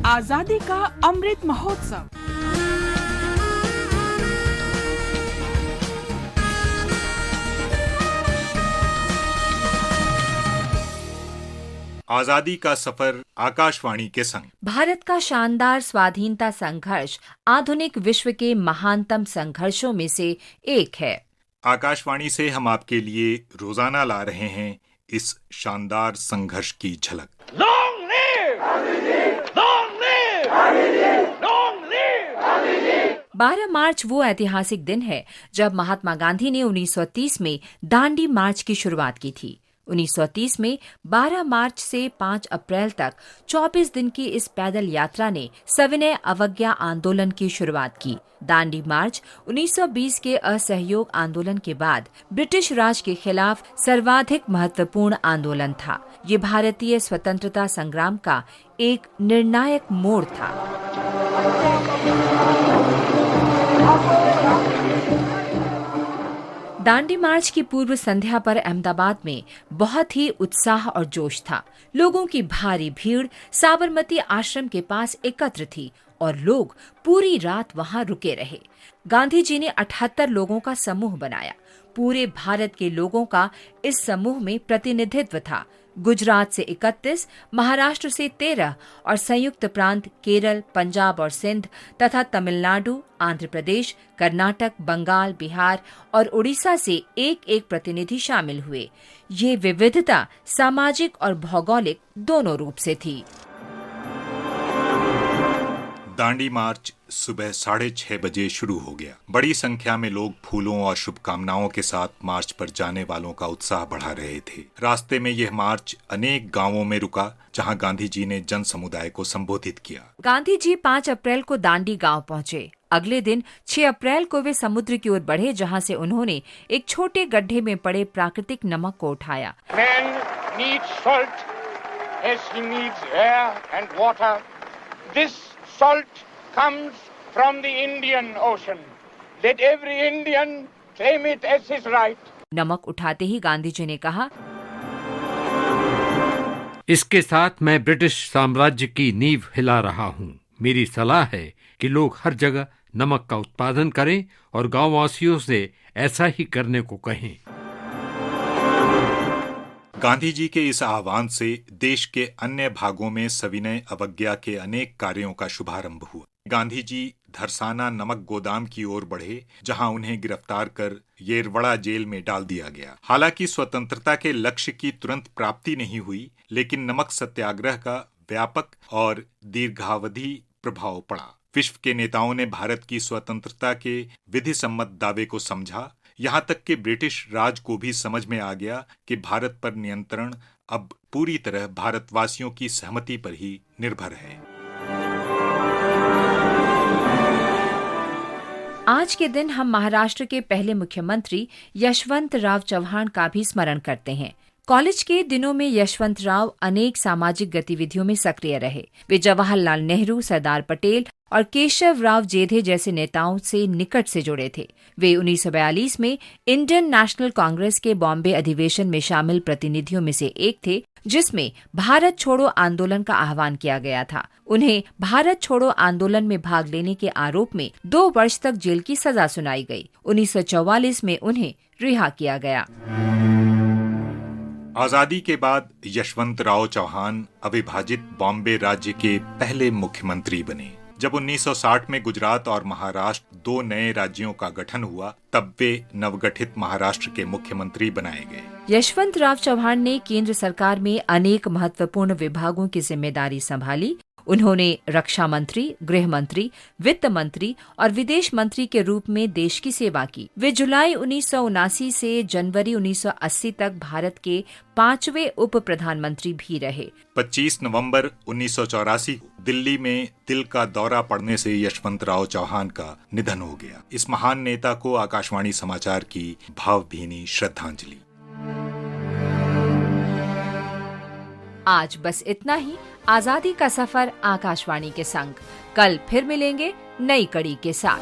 आजादी का अमृत महोत्सव। आजादी का सफर आकाशवाणी के संग। भारत का शानदार स्वाधीनता संघर्ष आधुनिक विश्व के महानतम संघर्षों में से एक है। आकाशवाणी से हम आपके लिए रोजाना ला रहे हैं इस शानदार संघर्ष की झलक। Long live! Long live! Long live! 12 मार्च वो ऐतिहासिक दिन है जब महात्मा गांधी ने 1930 में दांडी मार्च की शुरुआत की थी। 1930 में 12 मार्च से 5 अप्रैल तक 24 दिन की इस पैदल यात्रा ने सविनय अवज्ञा आंदोलन की शुरुआत की। दांडी मार्च 1920 के असहयोग आंदोलन के बाद ब्रिटिश राज के खिलाफ सर्वाधिक महत्वपूर्ण आंदोलन था। ये भारतीय स्वतंत्रता संग्राम का एक निर्णायक मोड़ था। दांडी मार्च की पूर्व संध्या पर अहमदाबाद में बहुत ही उत्साह और जोश था। लोगों की भारी भीड़ साबरमती आश्रम के पास एकत्र थी और लोग पूरी रात वहां रुके रहे। गांधी जी ने 78 लोगों का समूह बनाया। पूरे भारत के लोगों का इस समूह में प्रतिनिधित्व था। गुजरात से 31, महाराष्ट्र से 13 और संयुक्त प्रांत केरल, पंजाब और सिंध तथा तमिलनाडु, आंध्र प्रदेश, कर्नाटक, बंगाल, बिहार और उड़ीसा से एक प्रतिनिधि शामिल हुए। ये विविधता सामाजिक और भौगोलिक दोनों रूप से थी। दांडी मार्च सुबह 6:30 बजे शुरू हो गया। बड़ी संख्या में लोग फूलों और शुभकामनाओं के साथ मार्च पर जाने वालों का उत्साह बढ़ा रहे थे। रास्ते में यह मार्च अनेक गांवों में रुका जहां गांधी जी ने जन समुदाय को संबोधित किया। गांधी जी 5 अप्रैल को दांडी गांव पहुंचे। अगले दिन 6 अप्रैल को वे समुद्र की ओर बढ़े, जहां से उन्होंने एक छोटे गड्ढे में पड़े प्राकृतिक नमक को उठाया। Man needs salt as he needs air and water. This salt comes from the Indian Ocean. Let every Indian claim it as his right. नमक उठाते ही गांधी जी ने कहा, इसके साथ मैं ब्रिटिश साम्राज्य की नींव हिला रहा हूँ। मेरी सलाह है कि लोग हर जगह नमक का उत्पादन करें और गांववासियों से ऐसा ही करने को कहें। गांधी जी के इस आह्वान से देश के अन्य भागों में सविनय अवज्ञा के अनेक कार्यों का शुभारंभ हुआ। गांधी जी धरसाना नमक गोदाम की ओर बढ़े, जहां उन्हें गिरफ्तार कर येरवड़ा जेल में डाल दिया गया। हालांकि स्वतंत्रता के लक्ष्य की तुरंत प्राप्ति नहीं हुई, लेकिन नमक सत्याग्रह का व्यापक और दीर्घावधि प्रभाव पड़ा। विश्व के नेताओं ने भारत की स्वतंत्रता के विधि सम्मत दावे को समझा। यहाँ तक कि ब्रिटिश राज को भी समझ में आ गया कि भारत पर नियंत्रण अब पूरी तरह भारतवासियों की सहमति पर ही निर्भर है। आज के दिन हम महाराष्ट्र के पहले मुख्यमंत्री यशवंतराव चव्हाण का भी स्मरण करते हैं। कॉलेज के दिनों में यशवंतराव अनेक सामाजिक गतिविधियों में सक्रिय रहे। वे जवाहरलाल नेहरू, सरदार पटेल और केशव राव जेधे जैसे नेताओं से निकट से जुड़े थे। वे 1942 में इंडियन नेशनल कांग्रेस के बॉम्बे अधिवेशन में शामिल प्रतिनिधियों में से एक थे, जिसमें भारत छोड़ो आंदोलन का आह्वान किया गया था। उन्हें भारत छोड़ो आंदोलन में भाग लेने के आरोप में 2 वर्ष तक जेल की सजा सुनाई गई। 1944 में उन्हें रिहा किया गया। आजादी के बाद यशवंतराव चौहान अविभाजित बॉम्बे राज्य के पहले मुख्यमंत्री बने। जब 1960 में गुजरात और महाराष्ट्र 2 नए राज्यों का गठन हुआ, तब वे नवगठित महाराष्ट्र के मुख्यमंत्री बनाए गए। यशवंतराव चव्हाण ने केंद्र सरकार में अनेक महत्वपूर्ण विभागों की जिम्मेदारी संभाली। उन्होंने रक्षा मंत्री, गृह मंत्री, वित्त मंत्री और विदेश मंत्री के रूप में देश की सेवा की। वे जुलाई 1979 से जनवरी 1980 तक भारत के 5वें उप प्रधानमंत्री भी रहे। 25 नवंबर 1984 को दिल्ली में दिल का दौरा पड़ने से यशवंतराव चौहान का निधन हो गया। इस महान नेता को आकाशवाणी समाचार की भावभीनी श्रद्धांजलि। आज बस इतना ही। आजादी का सफर आकाशवाणी के संग। कल फिर मिलेंगे नई कड़ी के साथ।